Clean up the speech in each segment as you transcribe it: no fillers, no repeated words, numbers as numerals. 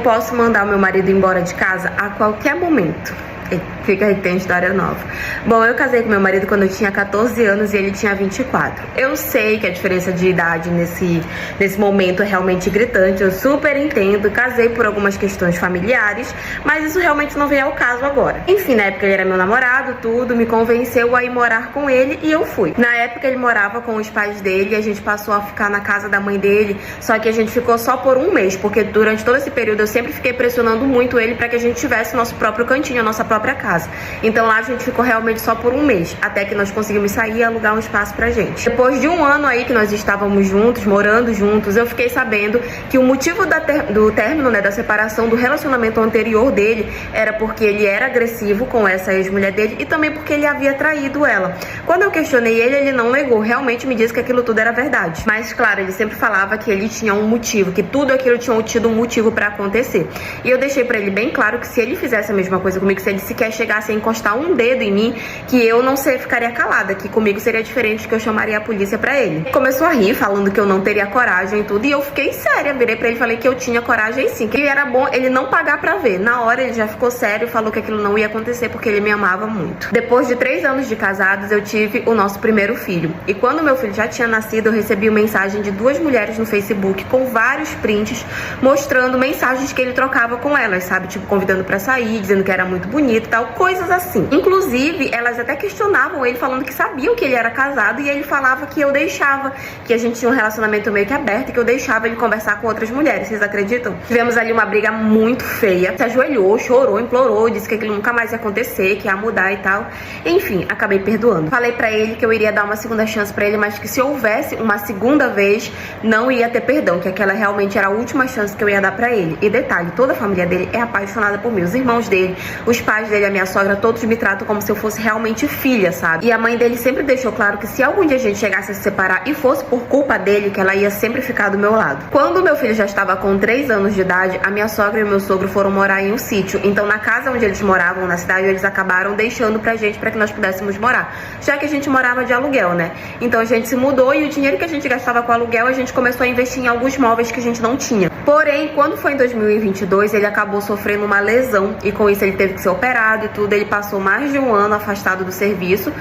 Posso mandar o meu marido embora de casa a qualquer momento. Fica aí que tem história nova. Bom, eu casei com meu marido quando eu tinha 14 anos e ele tinha 24. Eu sei que a diferença de idade nesse momento é realmente gritante, eu super entendo. Casei por algumas questões familiares, mas isso realmente não vem ao caso agora. Enfim, na época ele era meu namorado, tudo, me convenceu a ir morar com ele e eu fui. Na época ele morava com os pais dele e a gente passou a ficar na casa da mãe dele, só que a gente ficou só por um mês, porque durante todo esse período eu sempre fiquei pressionando muito ele para que a gente tivesse nosso próprio cantinho, a nossa própria casa. Então lá a gente ficou realmente só por um mês, até que nós conseguimos sair e alugar um espaço pra gente. Depois de um ano aí que nós estávamos juntos, morando juntos, eu fiquei sabendo que o motivo do término, né, da separação do relacionamento anterior dele era porque ele era agressivo com essa ex-mulher dele e também porque ele havia traído ela. Quando eu questionei ele, ele não negou, realmente me disse que aquilo tudo era verdade. Mas claro, ele sempre falava que ele tinha um motivo, que tudo aquilo tinha tido um motivo pra acontecer. E eu deixei pra ele bem claro que se ele fizesse a mesma coisa comigo, se ele sequer chegasse a encostar um dedo em mim, que eu não ficaria calada, que comigo seria diferente, que eu chamaria a polícia pra ele. Começou a rir, falando que eu não teria coragem e tudo, e eu fiquei séria, virei pra ele e falei que eu tinha coragem sim, que era bom ele não pagar pra ver. Na hora ele já ficou sério e falou que aquilo não ia acontecer porque ele me amava muito. Depois de 3 anos de casados, eu tive o nosso primeiro filho, e quando meu filho já tinha nascido, eu recebi uma mensagem de 2 mulheres no Facebook com vários prints mostrando mensagens que ele trocava com elas, sabe, tipo convidando pra sair, dizendo que era muito bonito e tal, coisas assim. Inclusive, elas até questionavam ele, falando que sabiam que ele era casado, e ele falava que eu deixava, que a gente tinha um relacionamento meio que aberto, e que eu deixava ele conversar com outras mulheres. Vocês acreditam? Tivemos ali uma briga muito feia, se ajoelhou, chorou, implorou, disse que aquilo nunca mais ia acontecer, que ia mudar e tal. Enfim, acabei perdoando. Falei pra ele que eu iria dar uma segunda chance pra ele, mas que se houvesse uma segunda vez, não ia ter perdão, que aquela realmente era a última chance que eu ia dar pra ele. E detalhe, toda a família dele é apaixonada por mim, os irmãos dele, os pais dele, a minha sogra, todos me tratam como se eu fosse realmente filha, sabe? E a mãe dele sempre deixou claro que se algum dia a gente chegasse a se separar e fosse por culpa dele, que ela ia sempre ficar do meu lado. Quando meu filho já estava com 3 anos de idade, a minha sogra e o meu sogro foram morar em um sítio. Então na casa onde eles moravam, na cidade, eles acabaram deixando pra gente, pra que nós pudéssemos morar, já que a gente morava de aluguel, né? Então a gente se mudou e o dinheiro que a gente gastava com aluguel, a gente começou a investir em alguns móveis que a gente não tinha. Porém, quando foi em 2022, ele acabou sofrendo uma lesão e com isso ele teve que ser operado e tudo. Ele passou mais de um ano afastado do serviço.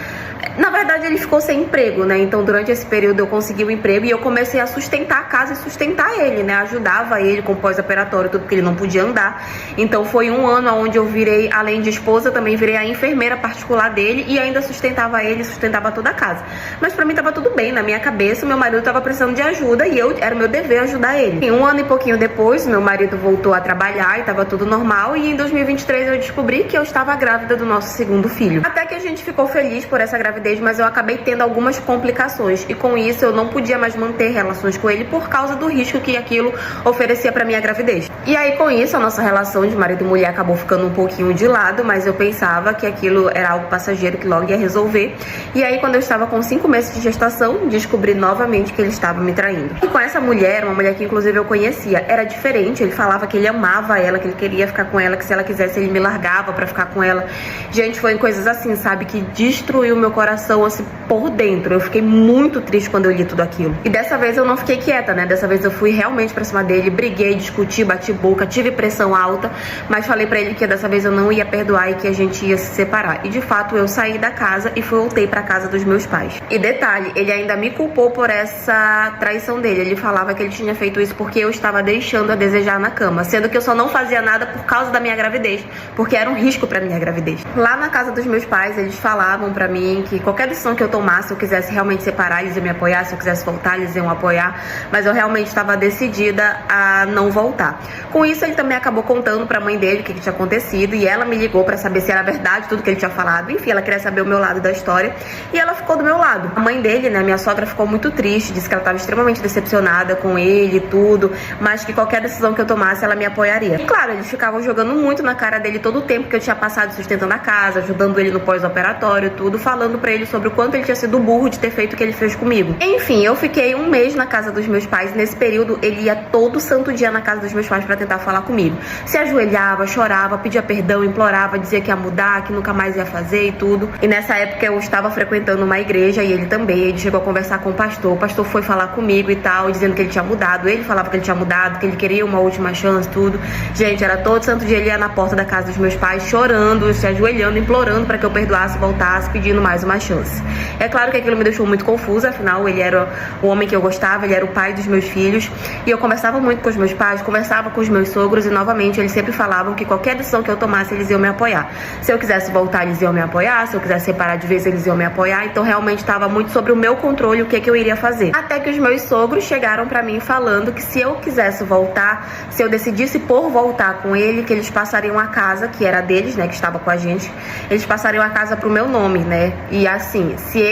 Na verdade, ele ficou sem emprego, né? Então, durante esse período, eu consegui um emprego e eu comecei a sustentar a casa e sustentar ele, né? Ajudava ele com pós-operatório, tudo, porque ele não podia andar. Então, foi um ano onde eu virei, além de esposa, também virei a enfermeira particular dele e ainda sustentava ele, sustentava toda a casa. Mas pra mim tava tudo bem, na minha cabeça, meu marido tava precisando de ajuda e era o meu dever ajudar ele. E um ano e pouquinho depois, meu marido voltou a trabalhar e tava tudo normal, e em 2023 eu descobri que eu estava grávida do nosso segundo filho. Até que a gente ficou feliz por essa gravidez, mas eu acabei tendo algumas complicações e com isso eu não podia mais manter relações com ele por causa do risco que aquilo oferecia pra minha gravidez. E aí com isso a nossa relação de marido e mulher acabou ficando um pouquinho de lado, mas eu pensava que aquilo era algo passageiro que logo ia resolver. E aí quando eu estava com 5 meses de gestação, descobri novamente que ele estava me traindo. E com essa mulher, uma mulher que inclusive eu conhecia, era diferente. Ele falava que ele amava ela, que ele queria ficar com ela, que se ela quisesse ele me largava pra ficar com ela. Gente, foi em coisas assim, sabe, que destruiu meu coração assim por dentro. Eu fiquei muito triste quando eu li tudo aquilo. E dessa vez eu não fiquei quieta, né? Dessa vez eu fui realmente pra cima dele, briguei, discuti, bati boca, tive pressão alta, mas falei pra ele que dessa vez eu não ia perdoar e que a gente ia se separar. E de fato eu saí da casa e voltei pra casa dos meus pais. E detalhe, ele ainda me culpou por essa traição dele. Ele falava que ele tinha feito isso porque eu estava deixando a desejar na cama, sendo que eu só não fazia nada por causa da minha gravidez, porque era um risco pra minha gravidez. Lá na casa dos meus pais, eles falavam pra mim que qualquer decisão que eu tomasse, se eu quisesse realmente separar, eles iam me apoiar, se eu quisesse voltar, eles iam apoiar, mas eu realmente estava decidida a não voltar. Com isso, ele também acabou contando pra mãe dele o que tinha acontecido, e ela me ligou pra saber se era verdade tudo que ele tinha falado. Enfim, ela queria saber o meu lado da história, e ela ficou do meu lado. A mãe dele, né, minha sogra, ficou muito triste, disse que ela estava extremamente decepcionada com ele e tudo, mas que qualquer decisão que eu tomasse, ela me apoiaria. E claro, eles ficavam jogando muito na cara dele todo o tempo que eu tinha passado sustentando a casa, ajudando ele no pós-operatório, tudo, falando falando pra ele sobre o quanto ele tinha sido burro de ter feito o que ele fez comigo. Enfim, eu fiquei um mês na casa dos meus pais. Nesse período, ele ia todo santo dia na casa dos meus pais pra tentar falar comigo. Se ajoelhava, chorava, pedia perdão, implorava, dizia que ia mudar, que nunca mais ia fazer e tudo. E nessa época eu estava frequentando uma igreja e ele também. Ele chegou a conversar com o pastor foi falar comigo e tal, dizendo que ele tinha mudado. Ele falava que ele tinha mudado, que ele queria uma última chance, tudo. Gente, era todo santo dia ele ia na porta da casa dos meus pais, chorando, se ajoelhando, implorando para que eu perdoasse, voltasse, pedindo mais uma chance. É claro que aquilo me deixou muito confusa, afinal ele era o homem que eu gostava, ele era o pai dos meus filhos, e eu conversava muito com os meus pais, conversava com os meus sogros, e novamente eles sempre falavam que qualquer decisão que eu tomasse, eles iam me apoiar. Se eu quisesse voltar, eles iam me apoiar, se eu quisesse separar de vez, eles iam me apoiar. Então realmente estava muito sobre o meu controle o que eu iria fazer. Até que os meus sogros chegaram pra mim falando que se eu quisesse voltar, se eu decidisse por voltar com ele, que eles passariam a casa, que era deles, né, que estava com a gente, eles passariam a casa pro meu nome, né? E assim, se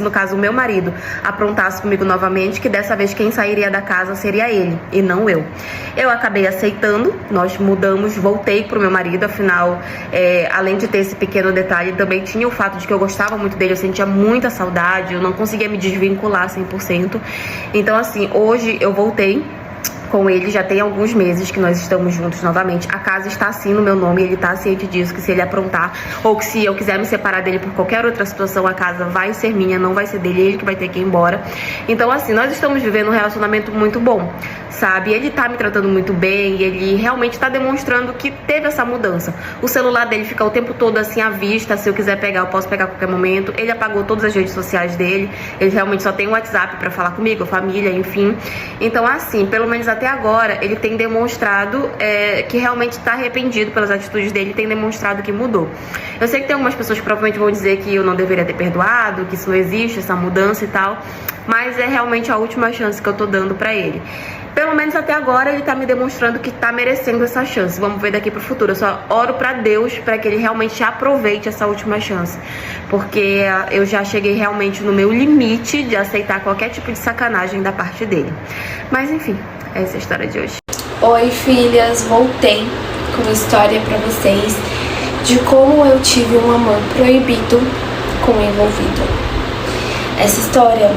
no caso o meu marido aprontasse comigo novamente, que dessa vez quem sairia da casa seria ele e não eu. Eu acabei aceitando, nós mudamos, voltei pro meu marido, afinal, além de ter esse pequeno detalhe, também tinha o fato de que eu gostava muito dele, eu sentia muita saudade, eu não conseguia me desvincular 100%. Então assim, hoje eu voltei com ele, já tem alguns meses que nós estamos juntos novamente. A casa está assim no meu nome, ele está ciente disso, que se ele aprontar, ou que se eu quiser me separar dele por qualquer outra situação, a casa vai ser minha, não vai ser dele, ele que vai ter que ir embora. Então assim, nós estamos vivendo um relacionamento muito bom, sabe? Ele tá me tratando muito bem, ele realmente tá demonstrando que teve essa mudança. O celular dele fica o tempo todo assim à vista, se eu quiser pegar, eu posso pegar a qualquer momento. Ele apagou todas as redes sociais dele, ele realmente só tem o WhatsApp pra falar comigo, a família, enfim. Então assim, pelo menos até agora, ele tem demonstrado que realmente tá arrependido pelas atitudes dele, tem demonstrado que mudou. Eu sei que tem algumas pessoas que provavelmente vão dizer que eu não deveria ter perdoado, que isso não existe, essa mudança e tal, mas é realmente a última chance que eu tô dando pra ele. Pelo menos até agora ele tá me demonstrando que tá merecendo essa chance. Vamos ver daqui pro futuro. Eu só oro pra Deus pra que ele realmente aproveite essa última chance. Porque eu já cheguei realmente no meu limite de aceitar qualquer tipo de sacanagem da parte dele. Mas enfim, essa é a história de hoje. Oi filhas, voltei com uma história pra vocês de como eu tive um amor proibido com o envolvido. Essa história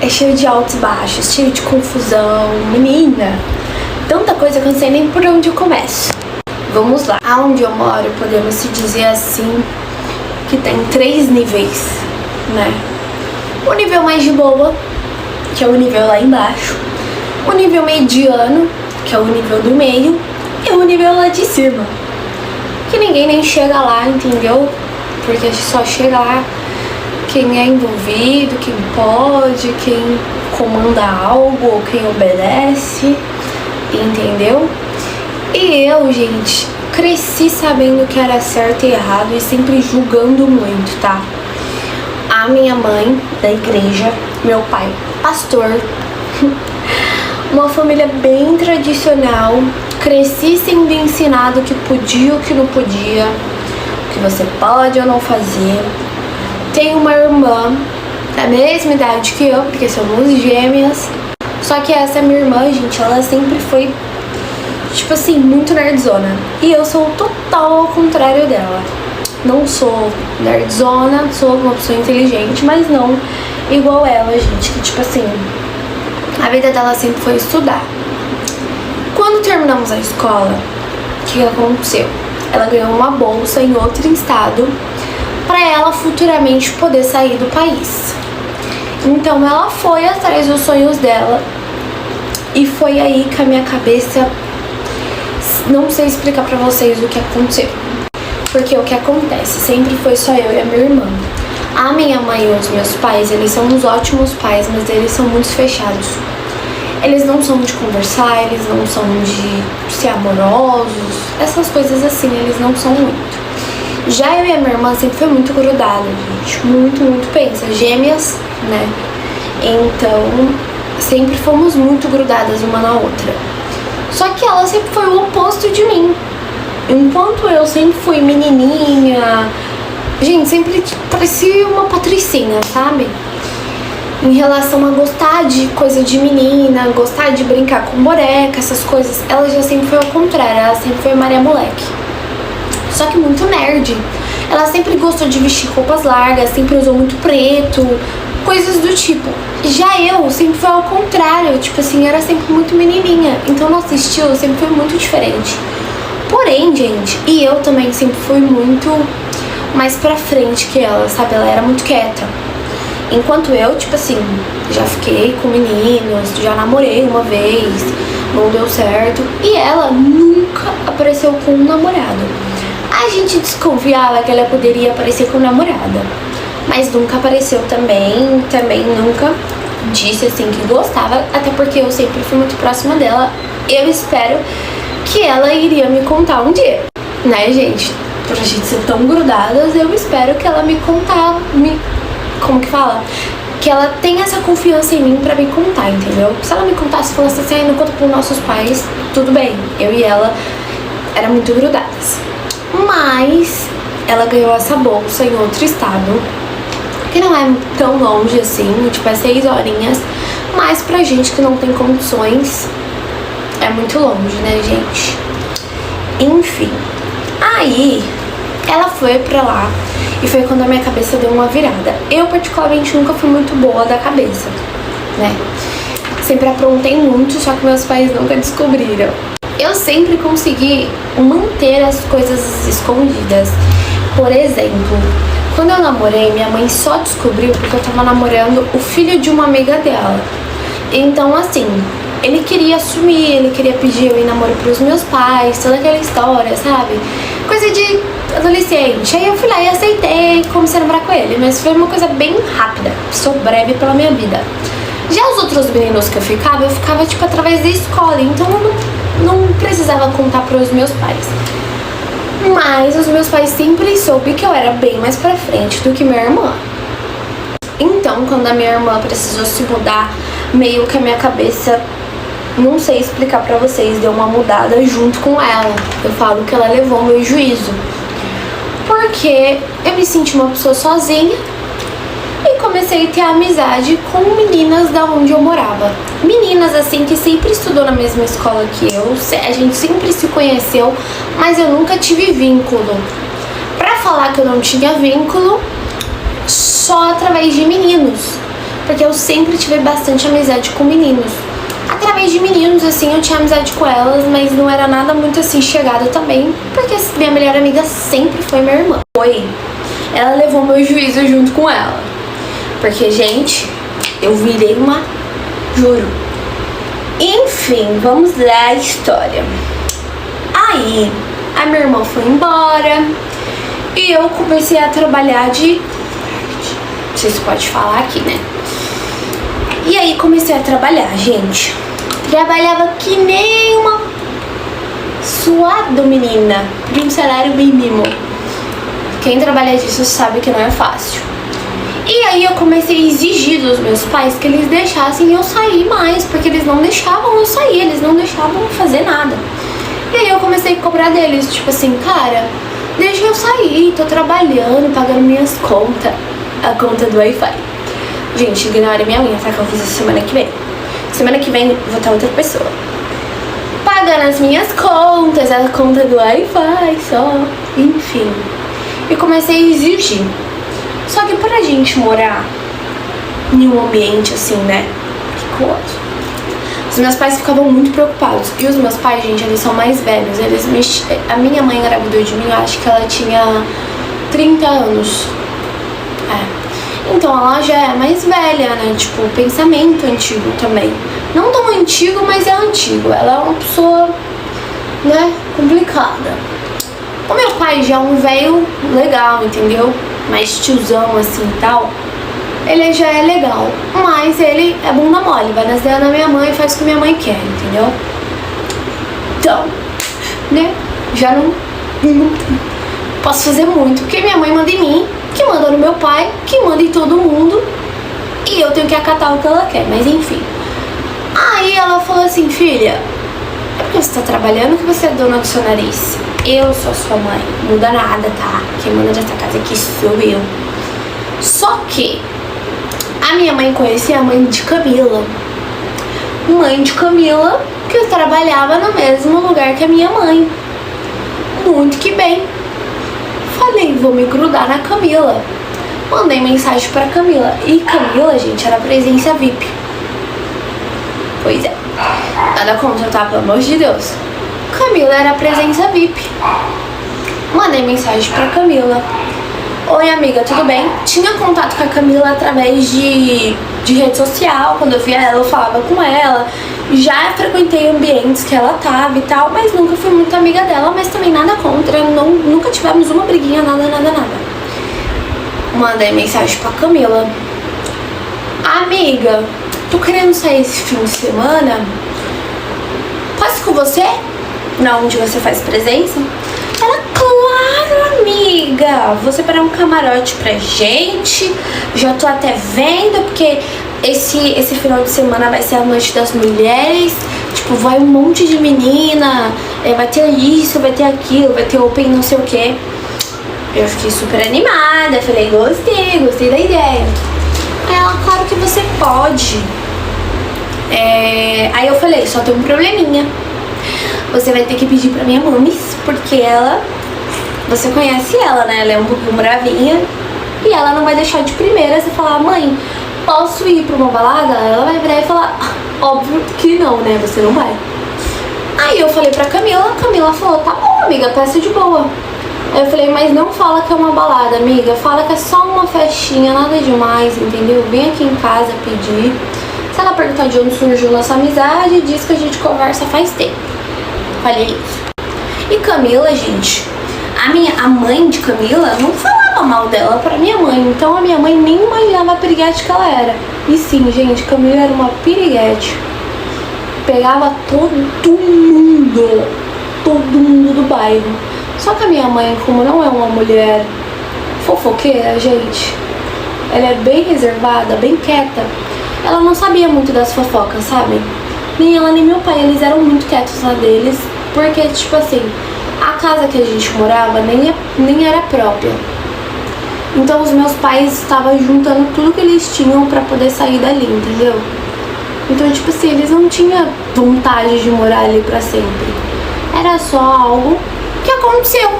é cheio de altos e baixos, cheio de confusão, menina, tanta coisa que eu não sei nem por onde eu começo. Vamos lá. Aonde eu moro, podemos se dizer assim, que tem 3 níveis, né? O nível mais de boa, que é o nível lá embaixo, o nível mediano, que é o nível do meio, e o nível lá de cima, que ninguém nem chega lá, entendeu? Porque só chega lá quem é envolvido, quem pode, quem comanda algo ou quem obedece, entendeu? E eu, gente, cresci sabendo que era certo e errado e sempre julgando muito, tá? A minha mãe da igreja, meu pai pastor, uma família bem tradicional, cresci sendo ensinado o que podia e o que não podia, o que você pode ou não fazer. Tenho uma irmã da mesma idade que eu, porque somos gêmeas. Só que essa minha irmã, gente, ela sempre foi, tipo assim, muito nerdzona. E eu sou o total ao contrário dela. Não sou nerdzona, sou uma pessoa inteligente, mas não igual ela, gente. Que, tipo assim, a vida dela sempre foi estudar. Quando terminamos a escola, o que aconteceu? Ela ganhou uma bolsa em outro estado para ela futuramente poder sair do país. Então ela foi atrás dos sonhos dela e foi aí que a minha cabeça, não sei explicar pra vocês o que aconteceu, porque o que acontece sempre foi só eu e a minha irmã. A minha mãe e os meus pais, eles são uns ótimos pais, mas eles são muito fechados. Eles não são de conversar, eles não são de ser amorosos, essas coisas assim, eles não são muito. Já eu e a minha irmã sempre foi muito grudada, gente. Muito, pensa, gêmeas, né? Então, sempre fomos muito grudadas uma na outra. Só que ela sempre foi o oposto de mim. Enquanto eu sempre fui menininha, gente, sempre parecia uma patricinha, sabe? Em relação a gostar de coisa de menina, gostar de brincar com boneca, essas coisas, ela já sempre foi ao contrário, ela sempre foi Maria Moleque. Só que muito nerd. Ela sempre gostou de vestir roupas largas, sempre usou muito preto, coisas do tipo. Já eu sempre foi ao contrário, tipo assim, era sempre muito menininha. Então nosso estilo sempre foi muito diferente. Porém, gente, e eu também sempre fui muito mais pra frente que ela, sabe? Ela era muito quieta. Enquanto eu, tipo assim, já fiquei com meninos, já namorei uma vez, não deu certo. E ela nunca apareceu com um namorado. A gente desconfiava que ela poderia aparecer com namorada, mas nunca apareceu também nunca disse assim que gostava, até porque eu sempre fui muito próxima dela. Eu espero que ela iria me contar um dia, né, gente? Pra gente ser tão grudadas, eu espero que ela me contar, como que fala? Que ela tenha essa confiança em mim pra me contar, entendeu? Se ela me contasse e falasse assim, não conta pros nossos pais, tudo bem. Eu e ela era muito grudadas. Mas ela ganhou essa bolsa em outro estado, que não é tão longe assim, tipo é 6 horinhas, mas pra gente que não tem condições é muito longe, né, gente? Enfim, aí ela foi pra lá e foi quando a minha cabeça deu uma virada. Eu particularmente nunca fui muito boa da cabeça, né? Sempre aprontei muito, só que meus pais nunca descobriram. Eu sempre consegui manter as coisas escondidas. Por exemplo, quando eu namorei, minha mãe só descobriu porque eu tava namorando o filho de uma amiga dela. Então, assim, ele queria assumir, ele queria pedir eu em namoro pros meus pais, toda aquela história, sabe? Coisa de adolescente. Aí eu fui lá e aceitei, comecei a namorar com ele, mas foi uma coisa bem rápida, sou breve pela minha vida. Já os outros meninos que eu ficava tipo através da escola, então eu não precisava contar pros meus pais. Mas os meus pais sempre soube que eu era bem mais pra frente do que minha irmã. Então, quando a minha irmã precisou se mudar, meio que a minha cabeça, não sei explicar pra vocês, deu uma mudada junto com ela. Eu falo que ela levou meu juízo, porque eu me senti uma pessoa sozinha e comecei a ter amizade com meninas da onde eu morava. Meninas assim que sempre estudou na mesma escola que eu, a gente sempre se conheceu, mas eu nunca tive vínculo. Pra falar que eu não tinha vínculo, só através de meninos, porque eu sempre tive bastante amizade com meninos. Através de meninos, assim, eu tinha amizade com elas, mas não era nada muito assim chegada também, porque minha melhor amiga sempre foi minha irmã. Ela levou meu juízo junto com ela, porque, gente, eu virei uma... juro. Enfim, vamos lá a história. Aí, a minha irmã foi embora e eu comecei a trabalhar de... não sei se pode falar aqui, né? E aí comecei a trabalhar, gente. Trabalhava que nem uma suada menina, de um salário mínimo. Quem trabalha disso sabe que não é fácil. E aí eu comecei a exigir dos meus pais que eles deixassem eu sair mais, porque eles não deixavam eu sair, eles não deixavam eu fazer nada. E aí eu comecei a cobrar deles, tipo assim, cara, deixa eu sair, tô trabalhando, pagando minhas contas, a conta do Wi-Fi. Gente, ignore minha unha, tá? Que eu fiz essa semana que vem. Semana que vem vou estar outra pessoa pagando as minhas contas, a conta do Wi-Fi só, enfim. E comecei a exigir. Só que pra gente morar em um ambiente assim, né, perigoso, os meus pais ficavam muito preocupados. E os meus pais, gente, eles são mais velhos. A minha mãe engravidou de mim, eu acho que ela tinha 30 anos. Então ela já é mais velha, né? Tipo, pensamento antigo também. Não tão antigo, mas é antigo. Ela é uma pessoa, né, complicada. O meu pai já é um velho legal, entendeu? Mais tiozão assim e tal. Ele já é legal, mas ele é bunda mole. Vai nas ideias da minha mãe e faz o que minha mãe quer, entendeu? Então, né, já não posso fazer muito, porque minha mãe manda em mim, que manda no meu pai, que manda em todo mundo, e eu tenho que acatar o que ela quer, mas enfim. Aí ela falou assim, filha, é porque você tá trabalhando que você é dona do seu nariz. Eu sou sua mãe, não muda nada, tá? Quem manda nessa casa aqui sou eu. Só que a minha mãe conhecia a mãe de Camila. Mãe de Camila, que eu trabalhava no mesmo lugar que a minha mãe. Muito que bem. falei, vou me grudar na Camila. Mandei mensagem pra Camila. E Camila, gente, era presença VIP. Pois é. Nada contra, tá? Pelo amor de Deus. Camila era presença VIP. Mandei mensagem pra Camila. Oi, amiga, tudo bem? Tinha contato com a Camila através de rede social. Quando eu via ela, eu falava com ela. Já frequentei ambientes que ela tava e tal, mas nunca fui muito amiga dela, mas também nada contra. Nunca tivemos uma briguinha, nada. Mandei mensagem pra Camila. Amiga, tô querendo sair esse fim de semana. Posso ir com você? Na onde você faz presença? Ela, claro, amiga. Vou separar um camarote pra gente. Já tô até vendo, porque esse final de semana vai ser a noite das mulheres. Tipo, vai um monte de menina. Vai ter isso, vai ter aquilo, vai ter open não sei o que. Eu fiquei super animada. Falei, gostei da ideia. Aí ela, claro que você pode. Aí eu falei, só tem um probleminha. Você vai ter que pedir pra minha mãe, porque ela... Você conhece ela, né? Ela é um pouco bravinha. E ela não vai deixar de primeira você falar, mãe, posso ir pra uma balada? Ela vai virar e falar, óbvio que não, né? Você não vai. Aí eu falei pra Camila, a Camila falou, tá bom, amiga, peça de boa. Aí eu falei, mas não fala que é uma balada, amiga. Fala que é só uma festinha, nada demais, entendeu? Vem aqui em casa pedir. Se ela perguntar de onde surgiu nossa amizade, diz que a gente conversa faz tempo. Falei isso. E Camila, gente, a mãe de Camila não falava mal dela pra minha mãe. Então a minha mãe nem imaginava a piriguete que ela era. E sim, gente, Camila era uma piriguete. Pegava todo mundo do bairro. Só que a minha mãe, como não é uma mulher fofoqueira, gente, ela é bem reservada, bem quieta. Ela não sabia muito das fofocas, sabe? Nem ela nem meu pai, eles eram muito quietos na deles. Porque, tipo assim, a casa que a gente morava nem era própria. Então os meus pais estavam juntando tudo que eles tinham pra poder sair dali, entendeu? Então, tipo assim, eles não tinham vontade de morar ali pra sempre. Era só algo que aconteceu.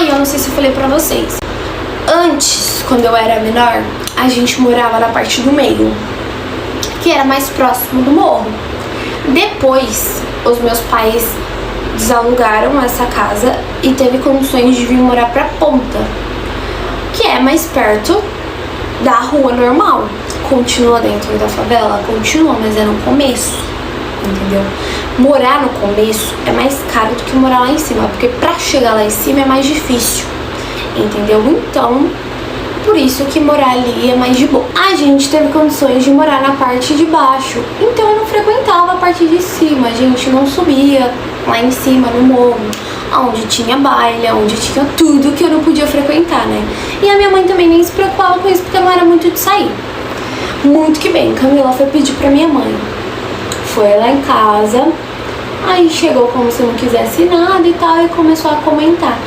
Eu não sei se eu falei pra vocês. Antes, quando eu era menor, a gente morava na parte do meio, que era mais próximo do morro. Depois, os meus pais desalugaram essa casa e teve condições de vir morar pra ponta, que é mais perto da rua normal. Continua dentro da favela? Continua, mas é no começo, entendeu? Morar no começo é mais caro do que morar lá em cima, porque pra chegar lá em cima é mais difícil, entendeu? Então, por isso que morar ali é mais de boa. A gente teve condições de morar na parte de baixo, então eu não frequentava a parte de cima. A gente não subia lá em cima no morro, onde tinha baile, onde tinha tudo que eu não podia frequentar, né? E a minha mãe também nem se preocupava com isso, porque não era muito de sair. Muito que bem, Camila foi pedir pra minha mãe. Foi lá em casa, aí chegou como se não quisesse nada e tal, e começou a comentar.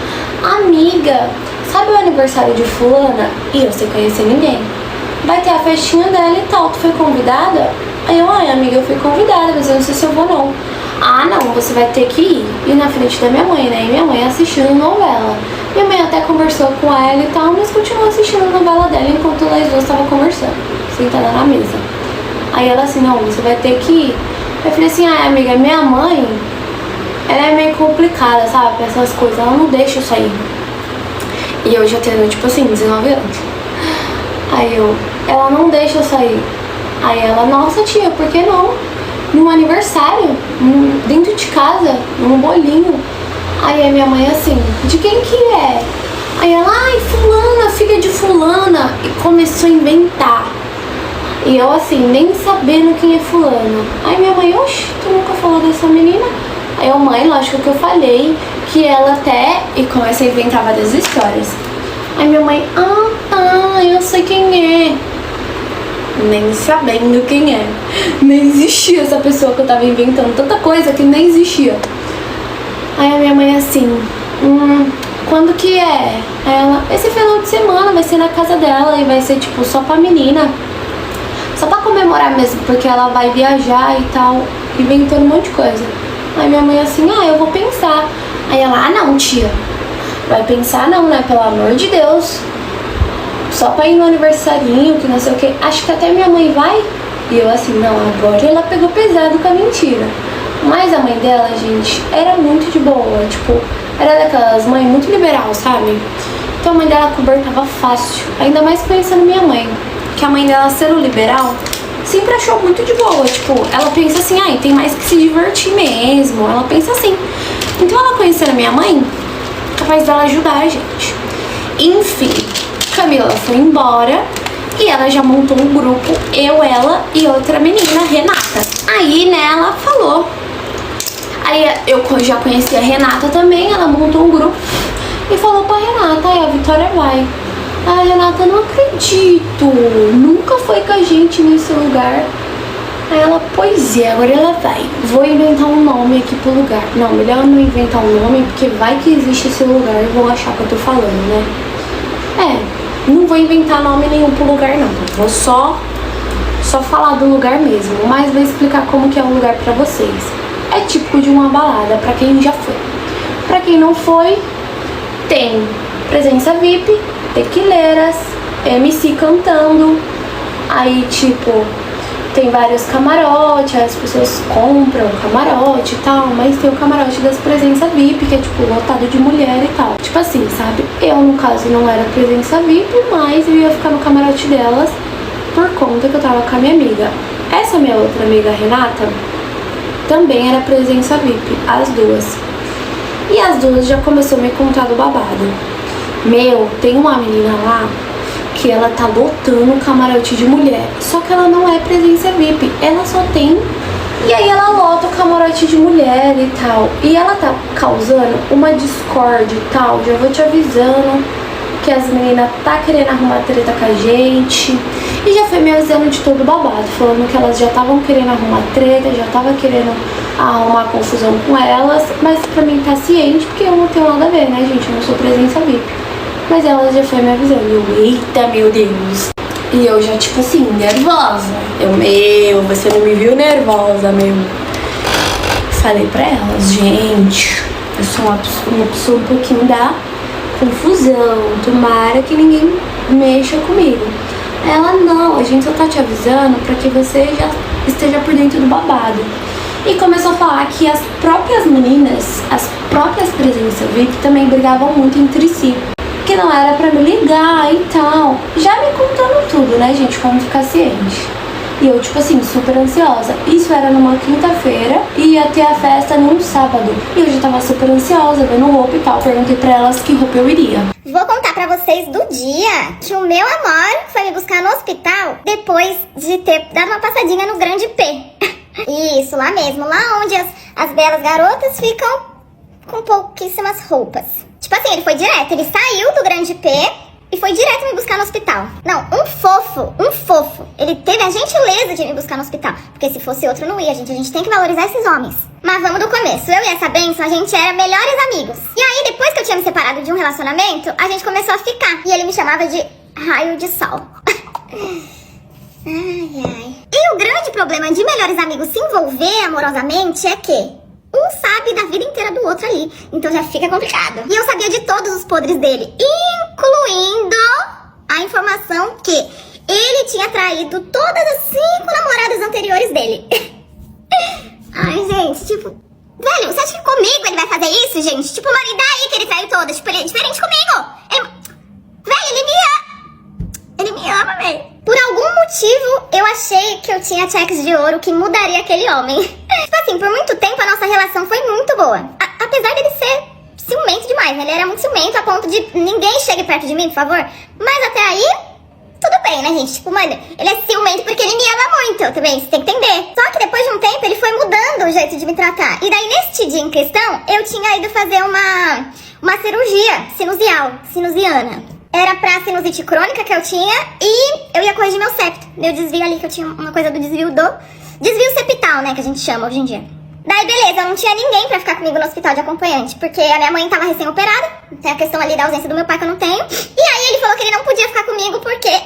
Amiga, sabe o aniversário de fulana? E eu sem conhecer ninguém. Vai ter a festinha dela e tal, tu foi convidada? Aí eu, amiga, eu fui convidada, mas eu não sei se eu vou não. Não, você vai ter que ir. E na frente da minha mãe, né? E minha mãe assistindo novela. Minha mãe até conversou com ela e tal, mas continuou assistindo a novela dela enquanto nós duas estavam conversando, sentada na mesa. Aí ela assim, não, você vai ter que ir. Eu falei assim, amiga, minha mãe, ela é meio complicada, sabe? Pra essas coisas, ela não deixa eu sair. E eu já tenho, tipo assim, 19 anos. Aí ela não deixa eu sair. Aí ela, nossa tia, por que não? Num aniversário, dentro de casa, num bolinho. Aí a minha mãe assim, de quem que é? Aí ela, fulana, filha de fulana. E começou a inventar. E eu assim, nem sabendo quem é fulano. Aí minha mãe, oxe, tu nunca falou dessa menina? Aí eu, mãe, lógico que eu falei que ela até... E começa a inventar várias histórias. Aí minha mãe, tá, eu sei quem é. Nem sabendo quem é. Nem existia essa pessoa que eu tava inventando. Tanta coisa que nem existia. Aí a minha mãe assim, quando que é? Aí ela, esse final de semana vai ser na casa dela e vai ser tipo só pra menina. Só pra comemorar mesmo, porque ela vai viajar e tal, inventando um monte de coisa. Aí minha mãe assim, eu vou pensar. Aí ela, não, tia, vai pensar, não, né? Pelo amor de Deus. Só pra ir no aniversarinho, que não sei o que. Acho que até minha mãe vai. E eu assim, não, agora ela pegou pesado com a mentira. Mas a mãe dela, gente, era muito de boa. Tipo, era daquelas mães muito liberal, sabe? Então a mãe dela cobertava fácil. Ainda mais conhecendo minha mãe. Que a mãe dela, sendo liberal, sempre achou muito de boa. Tipo, ela pensa assim, ai, tem mais que se divertir mesmo. Ela pensa assim. Então ela conhecendo a minha mãe, capaz dela ajudar a gente. Enfim, Camila foi embora e ela já montou um grupo, eu, ela e outra menina, Renata. Aí, né, ela falou. Aí eu já conhecia a Renata também, ela montou um grupo e falou pra Renata, aí a Vitória vai. A Renata, não acredito, nunca foi com a gente nesse lugar. Aí ela, pois é, agora ela vai. Vou inventar um nome aqui pro lugar. Não, melhor não inventar um nome, porque vai que existe esse lugar e vão achar que eu tô falando, né? Não vou inventar nome nenhum pro lugar, não. Vou só falar do lugar mesmo, mas vou explicar como que é o lugar pra vocês. É típico de uma balada, pra quem já foi. Pra quem não foi, tem presença VIP, tequileiras, MC cantando, aí tipo, tem vários camarotes, as pessoas compram o camarote e tal, mas tem o camarote das presenças VIP, que é tipo lotado de mulher e tal. Tipo assim, sabe? Eu, no caso, não era presença VIP, mas eu ia ficar no camarote delas por conta que eu tava com a minha amiga. Essa minha outra amiga, Renata, também era presença VIP, as duas. E as duas já começou a me contar do babado. Meu, tem uma menina lá que ela tá lotando o camarote de mulher, só que ela não é presença VIP, ela só tem... E aí ela lota o camarote de mulher e tal, e ela tá causando uma discórdia e tal, já vou te avisando que as meninas tá querendo arrumar treta com a gente, e já foi me avisando de todo babado, falando que elas já estavam querendo arrumar treta, já tava querendo arrumar confusão com elas, mas pra mim tá ciente, porque eu não tenho nada a ver, né, gente, eu não sou presença VIP. Mas ela já foi me avisando. Eu, eita, meu Deus. E eu já, tipo assim, nervosa. Você não me viu nervosa, meu. Falei pra elas, gente, eu sou uma pessoa um pouquinho da confusão. Tomara que ninguém mexa comigo. Ela, não, a gente só tá te avisando pra que você já esteja por dentro do babado. E começou a falar que as próprias meninas, as próprias presenças VIP também brigavam muito entre si. Que não era pra me ligar e tal. Já me contando tudo, né, gente? Como ficar ciente. E eu, tipo assim, super ansiosa. Isso era numa quinta-feira e ia ter a festa num sábado. E eu já tava super ansiosa, vendo roupa e tal. Perguntei pra elas que roupa eu iria. Vou contar pra vocês do dia que o meu amor foi me buscar no hospital depois de ter dado uma passadinha no Grande P. Isso, lá mesmo. Lá onde as belas garotas ficam com pouquíssimas roupas. Tipo assim, ele foi direto, ele saiu do Grande P e foi direto me buscar no hospital. Não, um fofo. Ele teve a gentileza de me buscar no hospital. Porque se fosse outro não ia, gente. A gente tem que valorizar esses homens. Mas vamos do começo. Eu e essa bênção, a gente era melhores amigos. E aí, depois que eu tinha me separado de um relacionamento, a gente começou a ficar. E ele me chamava de raio de sol. Ai. E o grande problema de melhores amigos se envolver amorosamente é que um sabe da vida inteira do outro ali, então já fica complicado. E eu sabia de todos os podres dele, incluindo a informação que ele tinha traído todas as 5 namoradas anteriores dele. Ai, gente, tipo... Velho, você acha que comigo ele vai fazer isso, gente? Tipo, mano, e daí que ele traiu todas? Tipo, ele é diferente comigo. Ele me ama, velho. Por algum motivo, eu achei que eu tinha cheques de ouro que mudaria aquele homem. Tipo assim, por muito tempo a nossa relação foi muito boa. Apesar dele ser ciumento demais, né? Ele era muito ciumento a ponto de ninguém chegue perto de mim, por favor. Mas até aí, tudo bem, né, gente? Tipo, mano, ele é ciumento porque ele me ama muito também, você tem que entender. Só que depois de um tempo, ele foi mudando o jeito de me tratar. E daí, neste dia em questão, eu tinha ido fazer uma cirurgia sinusiana. Era pra sinusite crônica que eu tinha e eu ia corrigir meu septo. Deu desvio ali, que eu tinha uma coisa do desvio septal, né, que a gente chama hoje em dia. Daí, beleza, eu não tinha ninguém pra ficar comigo no hospital de acompanhante, porque a minha mãe tava recém-operada, tem a questão ali da ausência do meu pai que eu não tenho. E aí ele falou que ele não podia ficar comigo porque...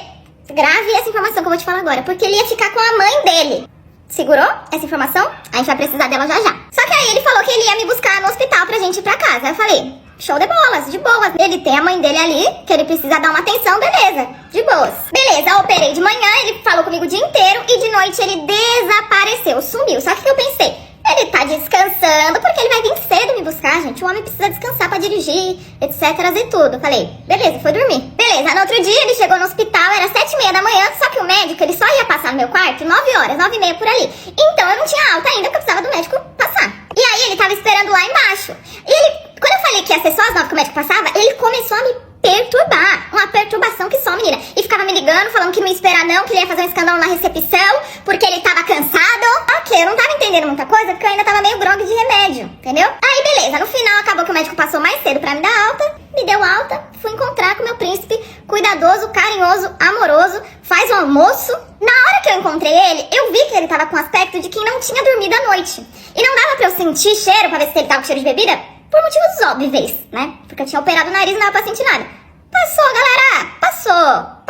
Grave essa informação que eu vou te falar agora, porque ele ia ficar com a mãe dele. Segurou essa informação? A gente vai precisar dela já já. Só que aí ele falou que ele ia me buscar no hospital pra gente ir pra casa. Eu falei, show show de bolas, de boas. Ele tem a mãe dele ali, que ele precisa dar uma atenção, beleza, de boas. Beleza, eu operei de manhã, ele falou comigo o dia inteiro e de noite ele desapareceu, sumiu. Só que eu pensei, ele tá descansando porque ele vai vir cedo me buscar, gente. O homem precisa descansar pra dirigir, etc e tudo. Falei, beleza, foi dormir. Beleza, no outro dia ele chegou no hospital, era 7h30 da manhã, só que o médico, ele só ia passar no meu quarto 9 horas, 9h30 por ali. Então eu não tinha alta ainda, porque eu precisava do médico passar. E aí ele tava esperando lá embaixo. E ele, quando eu falei que ia ser só as 9 que o médico passava, ele começou a me perturbar. Uma perturbação que só, menina. E ficava me ligando, falando que não ia esperar não, que ele ia fazer um escândalo na recepção, porque ele tava cansado. Ok, eu não tava entendendo muita coisa, porque eu ainda tava meio grog de remédio, entendeu? Aí beleza, no final acabou que o médico passou mais cedo pra me dar alta, me deu alta, fui encontrar com meu príncipe, cuidadoso, carinhoso, amoroso, faz o almoço. Na hora que eu encontrei ele, eu vi que ele tava com aspecto de quem não tinha dormido à noite. E não dava pra eu sentir cheiro, pra ver se ele tava com cheiro de bebida, por motivos óbvios, né? Porque eu tinha operado o nariz e não dava pra sentir nada. Passou, galera! Passou!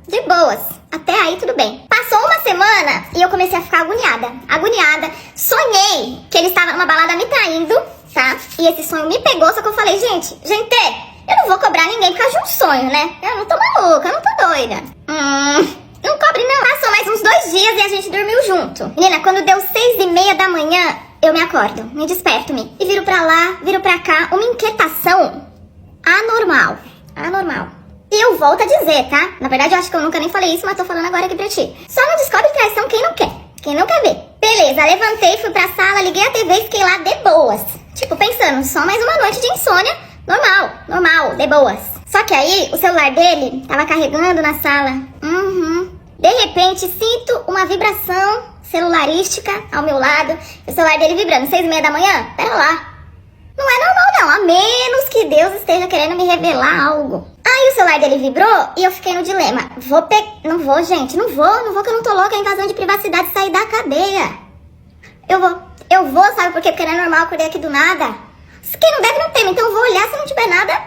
De boas. Até aí tudo bem. Passou uma semana e eu comecei a ficar agoniada. Agoniada. Sonhei que ele estava numa balada me traindo, tá? E esse sonho me pegou, só que eu falei, gente, eu não vou cobrar ninguém por causa de um sonho, né? Eu não tô maluca, eu não tô doida. Não cobre não. Passou mais uns 2 dias e a gente dormiu junto. Menina, quando deu 6h30 da manhã, eu me acordo, me desperto-me. E viro pra lá, viro pra cá, uma inquietação anormal. E eu volto a dizer, tá? Na verdade, eu acho que eu nunca nem falei isso, mas tô falando agora aqui pra ti. Só não descobre traição quem não quer. Quem não quer ver. Beleza, levantei, fui pra sala, liguei a TV e fiquei lá de boas. Tipo, pensando, só mais uma noite de insônia. Normal, de boas. Só que aí, o celular dele tava carregando na sala. De repente, sinto uma vibração celularística ao meu lado. O celular dele vibrando, 6h30 da manhã? Pera lá. Não é normal não, a menos que Deus esteja querendo me revelar algo. Aí o celular dele vibrou e eu fiquei no dilema. Não vou, gente, não vou que eu não tô louca, é invasão de privacidade, sair da cadeia. Eu vou, sabe por quê? Porque não é normal, acordei aqui do nada. Quem não deve não teme, então eu vou olhar, se não tiver nada,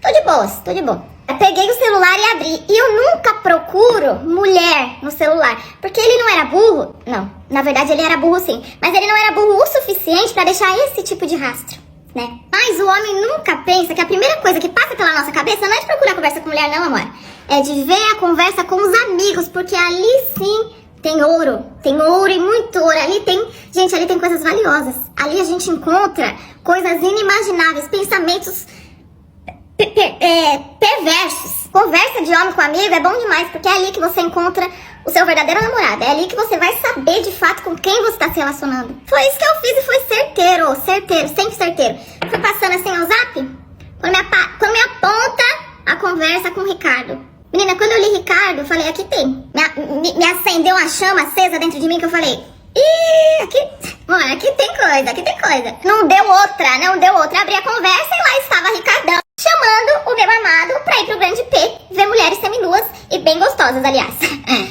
tô de boa. Eu peguei o celular e abri. E eu nunca procuro mulher no celular. Porque ele não era burro. Não, na verdade ele era burro sim. Mas ele não era burro o suficiente pra deixar esse tipo de rastro, né? Mas o homem nunca pensa que a primeira coisa que passa pela nossa cabeça não é de procurar conversa com mulher, não, amor. É de ver a conversa com os amigos. Porque ali sim tem ouro. Tem ouro e muito ouro. Ali tem coisas valiosas. Ali a gente encontra coisas inimagináveis. Pensamentos perversos. Conversa de homem com amigo é bom demais, porque é ali que você encontra o seu verdadeiro namorado. É ali que você vai saber de fato com quem você está se relacionando. Foi isso que eu fiz e foi certeiro, sempre certeiro. Fui passando assim ao zap, quando me aponta a conversa com o Ricardo. Menina, quando eu li Ricardo, eu falei, aqui tem. Me acendeu uma chama acesa dentro de mim que eu falei, aqui tem coisa. Não deu outra. Abri a conversa e lá estava Ricardão chamando o meu amado pra ir pro Grande P ver mulheres seminuas e bem gostosas, aliás.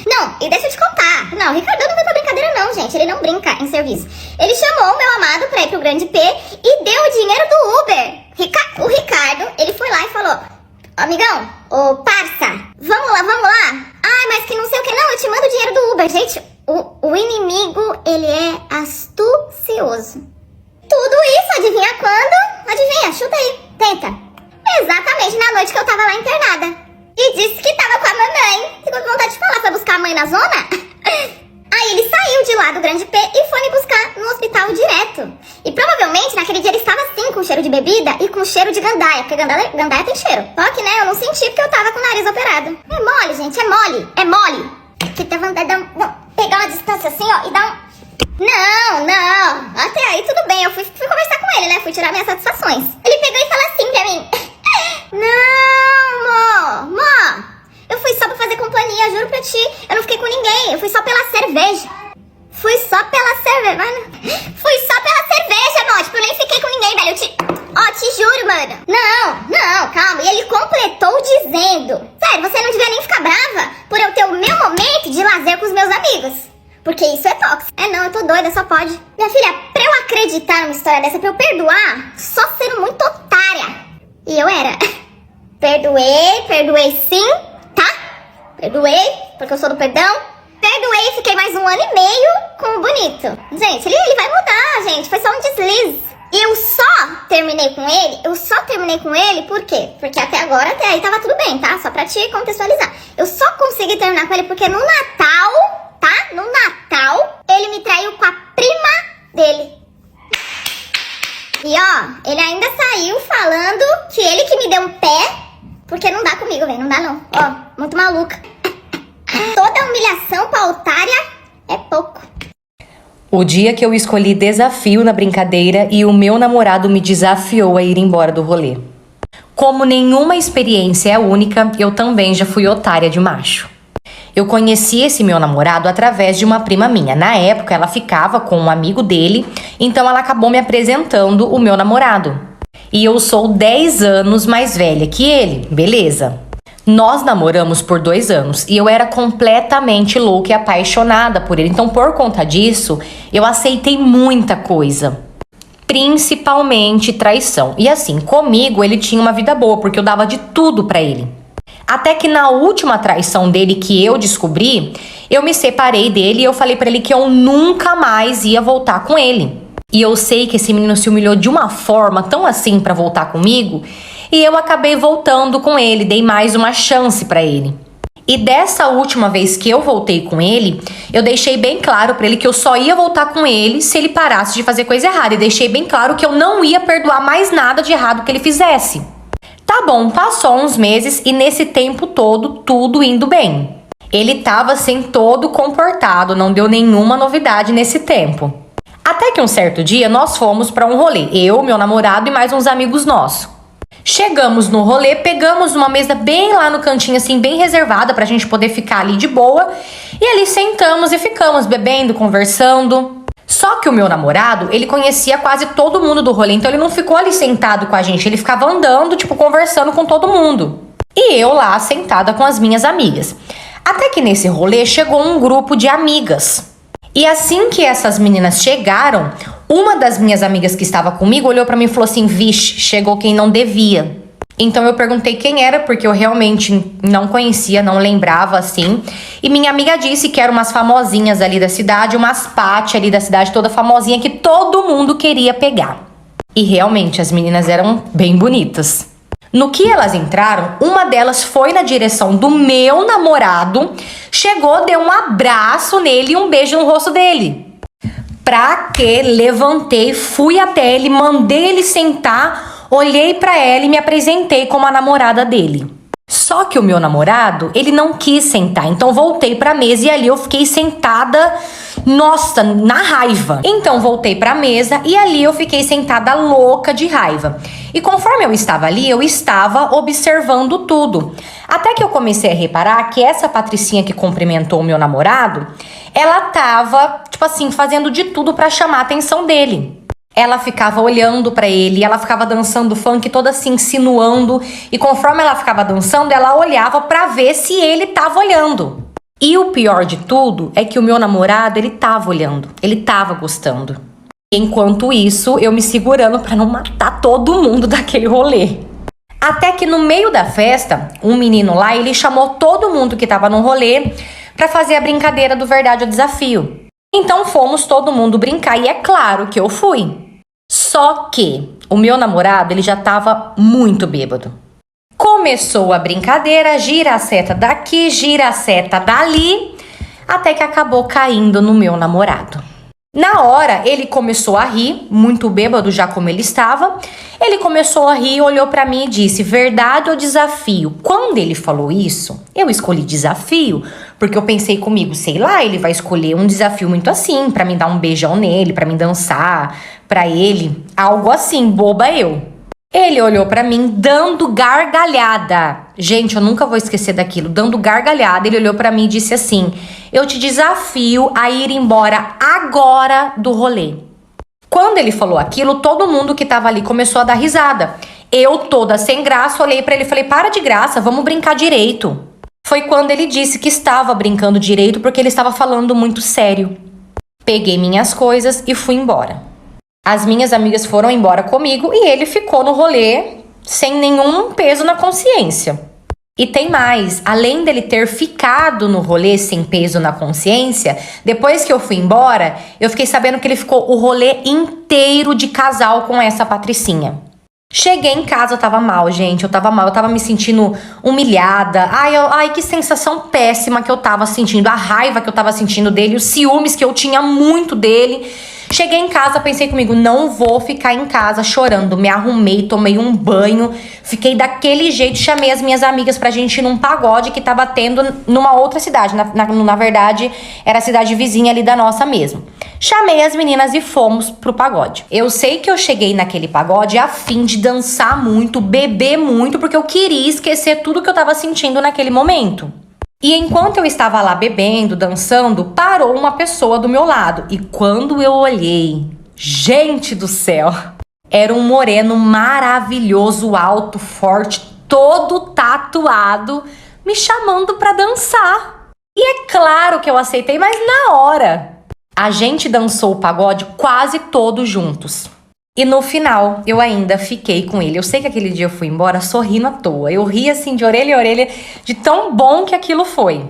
Não, e deixa eu te contar. Não, o Ricardão não veio pra brincadeira não, gente. Ele não brinca em serviço. Ele chamou o meu amado pra ir pro Grande P e deu o dinheiro do Uber. O Ricardo, ele foi lá e falou, amigão, ô parça, vamos lá. Ai, mas que não sei o que. Não, eu te mando o dinheiro do Uber, gente. O inimigo, ele é astucioso. Tudo isso, adivinha quando? Adivinha, chuta aí, tenta. Exatamente na noite que eu tava lá internada. E disse que tava com a mamãe. Ficou com vontade de falar, foi buscar a mãe na zona? Aí ele saiu de lá do Grande P e foi me buscar no hospital direto. E provavelmente naquele dia ele estava sim com cheiro de bebida e com cheiro de gandaia. Porque gandaia tem cheiro. Só que né, eu não senti porque eu tava com o nariz operado. É mole, gente, é mole. Que tem vontade de pegar uma distância assim, ó, e dar um... Não. Até aí tudo bem, eu fui conversar com ele, né? Fui tirar minhas satisfações. Ele pegou e falou assim pra mim. Não, mó. Eu fui só pra fazer companhia, juro pra ti. Eu não fiquei com ninguém, eu fui só pela cerveja. Fui só pela cerveja, mó. Tipo, eu nem fiquei com ninguém, velho. Te juro, mano. Não, calma. E ele completou dizendo: sério, você não devia nem ficar brava por eu ter o meu momento de lazer com os meus amigos. Porque isso é tóxico. Eu tô doida, só pode. Minha filha, pra eu acreditar numa história dessa, pra eu perdoar, só sendo muito otária. E eu era. Perdoei sim, tá? Perdoei, porque eu sou do perdão. Perdoei e fiquei mais 1 ano e meio com o bonito. Gente, ele vai mudar, gente. Foi só um deslize. Eu só terminei com ele, eu só terminei com ele por quê? Porque até agora, até aí tava tudo bem, tá? Só pra te contextualizar. Eu só consegui terminar com ele porque no Natal, tá? No Natal, ele me traiu com a prima dele. E ó, ele ainda saiu falando que ele que me deu um pé, porque não dá comigo, velho, não dá não. Ó, muito maluca. Toda humilhação pra otária é pouco. O dia que eu escolhi desafio na brincadeira e o meu namorado me desafiou a ir embora do rolê. Como nenhuma experiência é única, eu também já fui otária de macho. Eu conheci esse meu namorado através de uma prima minha. Na época, ela ficava com um amigo dele, então ela acabou me apresentando o meu namorado. E eu sou 10 anos mais velha que ele, beleza? Nós namoramos por 2 anos e eu era completamente louca e apaixonada por ele. Então, por conta disso, eu aceitei muita coisa. Principalmente traição. E assim, comigo ele tinha uma vida boa, porque eu dava de tudo pra ele. Até que na última traição dele que eu descobri, eu me separei dele e eu falei pra ele que eu nunca mais ia voltar com ele. E eu sei que esse menino se humilhou de uma forma tão assim pra voltar comigo, e eu acabei voltando com ele, dei mais uma chance pra ele. E dessa última vez que eu voltei com ele, eu deixei bem claro pra ele que eu só ia voltar com ele se ele parasse de fazer coisa errada. E deixei bem claro que eu não ia perdoar mais nada de errado que ele fizesse. Tá bom, passou uns meses e nesse tempo todo, tudo indo bem. Ele tava assim todo comportado, não deu nenhuma novidade nesse tempo. Até que um certo dia nós fomos pra um rolê, eu, meu namorado e mais uns amigos nossos. Chegamos no rolê, pegamos uma mesa bem lá no cantinho, assim, bem reservada pra gente poder ficar ali de boa. E ali sentamos e ficamos bebendo, conversando. Só que o meu namorado, ele conhecia quase todo mundo do rolê, então ele não ficou ali sentado com a gente, ele ficava andando, tipo, conversando com todo mundo. E eu lá, sentada com as minhas amigas. Até que nesse rolê chegou um grupo de amigas. E assim que essas meninas chegaram, uma das minhas amigas que estava comigo olhou pra mim e falou assim: vixe, chegou quem não devia. Então eu perguntei quem era, porque eu realmente não conhecia, não lembrava assim. E minha amiga disse que eram umas famosinhas ali da cidade, umas Paty ali da cidade toda famosinha que todo mundo queria pegar. E realmente as meninas eram bem bonitas. No que elas entraram, uma delas foi na direção do meu namorado, chegou, deu um abraço nele e um beijo no rosto dele. Pra que levantei, fui até ele, mandei ele sentar, olhei pra ela e me apresentei como a namorada dele. Só que o meu namorado, ele não quis sentar, então voltei pra mesa e ali eu fiquei sentada, nossa, na raiva. Então voltei pra mesa e ali eu fiquei sentada louca de raiva. E conforme eu estava ali, eu estava observando tudo. Até que eu comecei a reparar que essa Patricinha que cumprimentou o meu namorado, ela tava, tipo assim, fazendo de tudo pra chamar a atenção dele. Ela ficava olhando pra ele, ela ficava dançando funk toda assim, insinuando. E conforme ela ficava dançando, ela olhava pra ver se ele tava olhando. E o pior de tudo é que o meu namorado, ele tava olhando, ele tava gostando. Enquanto isso, eu me segurando pra não matar todo mundo daquele rolê. Até que no meio da festa, um menino lá, ele chamou todo mundo que tava no rolê pra fazer a brincadeira do Verdade ou Desafio. Então fomos todo mundo brincar e é claro que eu fui. Só que o meu namorado, ele já tava muito bêbado. Começou a brincadeira, gira a seta daqui, gira a seta dali, até que acabou caindo no meu namorado. Na hora, ele começou a rir, muito bêbado já como ele estava. Ele começou a rir, olhou pra mim e disse: verdade ou desafio? Quando ele falou isso, eu escolhi desafio, porque eu pensei comigo, sei lá, ele vai escolher um desafio muito assim, pra mim dar um beijão nele, pra mim dançar, pra ele, algo assim, boba eu. Ele olhou pra mim dando gargalhada. Gente, eu nunca vou esquecer daquilo. Dando gargalhada, ele olhou pra mim e disse assim: eu te desafio a ir embora agora do rolê. Quando ele falou aquilo, todo mundo que tava ali começou a dar risada. Eu, toda sem graça, olhei pra ele e falei: para de graça, vamos brincar direito. Foi quando ele disse que estava brincando direito porque ele estava falando muito sério. Peguei minhas coisas e fui embora. As minhas amigas foram embora comigo e ele ficou no rolê sem nenhum peso na consciência. E tem mais, além dele ter ficado no rolê sem peso na consciência, depois que eu fui embora, eu fiquei sabendo que ele ficou o rolê inteiro de casal com essa Patricinha. Cheguei em casa, eu tava mal, gente, eu tava me sentindo humilhada. Ai, que sensação péssima que eu tava sentindo, a raiva que eu tava sentindo dele, os ciúmes que eu tinha muito dele. Cheguei em casa, pensei comigo, não vou ficar em casa chorando. Me arrumei, tomei um banho, fiquei daquele jeito, chamei as minhas amigas pra gente ir num pagode que tava tendo numa outra cidade. Na verdade, era a cidade vizinha ali da nossa mesmo. Chamei as meninas e fomos pro pagode. Eu sei que eu cheguei naquele pagode a fim de dançar muito, beber muito, porque eu queria esquecer tudo que eu tava sentindo naquele momento. E enquanto eu estava lá bebendo, dançando, parou uma pessoa do meu lado. E quando eu olhei, gente do céu, era um moreno maravilhoso, alto, forte, todo tatuado, me chamando pra dançar. E é claro que eu aceitei, mas na hora. A gente dançou o pagode quase todos juntos. E no final, eu ainda fiquei com ele. Eu sei que aquele dia eu fui embora sorrindo à toa. Eu ri assim de orelha em orelha de tão bom que aquilo foi.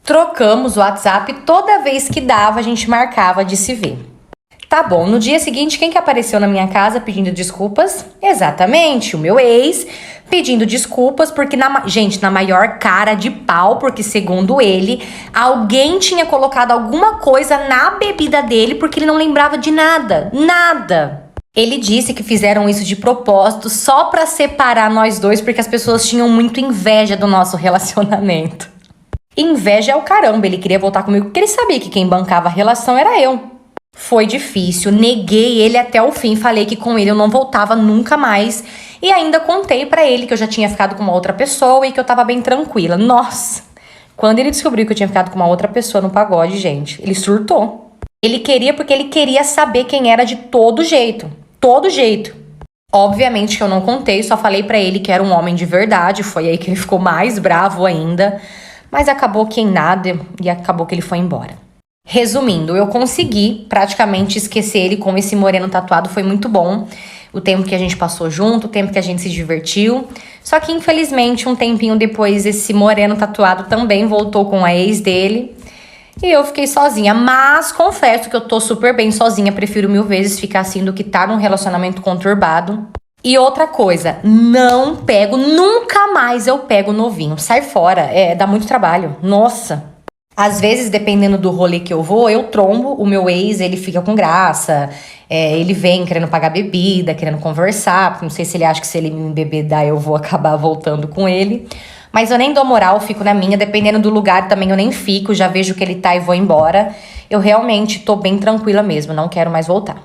Trocamos o WhatsApp, toda vez que dava a gente marcava de se ver. Tá bom, no dia seguinte, quem que apareceu na minha casa pedindo desculpas? Exatamente, o meu ex, pedindo desculpas porque, na maior cara de pau, porque segundo ele, alguém tinha colocado alguma coisa na bebida dele porque ele não lembrava de nada, nada. Ele disse que fizeram isso de propósito só pra separar nós dois porque as pessoas tinham muito inveja do nosso relacionamento. Inveja é o caramba, ele queria voltar comigo porque ele sabia que quem bancava a relação era eu. Foi difícil, neguei ele até o fim, falei que com ele eu não voltava nunca mais e ainda contei pra ele que eu já tinha ficado com uma outra pessoa e que eu tava bem tranquila. Nossa, quando ele descobriu que eu tinha ficado com uma outra pessoa no pagode, gente, ele surtou. Ele queria porque ele queria saber quem era de todo jeito, todo jeito. Obviamente que eu não contei, só falei pra ele que era um homem de verdade, foi aí que ele ficou mais bravo ainda, mas acabou que em nada e acabou que ele foi embora. Resumindo, eu consegui praticamente esquecer ele com esse moreno tatuado, foi muito bom. O tempo que a gente passou junto, o tempo que a gente se divertiu. Só que, infelizmente, um tempinho depois, esse moreno tatuado também voltou com a ex dele. E eu fiquei sozinha, mas confesso que eu tô super bem sozinha. Prefiro 1000 vezes ficar assim do que tá num relacionamento conturbado. E outra coisa, não pego, nunca mais eu pego novinho. Sai fora, dá muito trabalho. Nossa! Às vezes, dependendo do rolê que eu vou, eu trombo o meu ex, ele fica com graça, ele vem querendo pagar bebida, querendo conversar, não sei se ele acha que se ele me embebedar eu vou acabar voltando com ele, mas eu nem dou moral, fico na minha, dependendo do lugar também eu nem fico, já vejo que ele tá e vou embora, eu realmente tô bem tranquila mesmo, não quero mais voltar.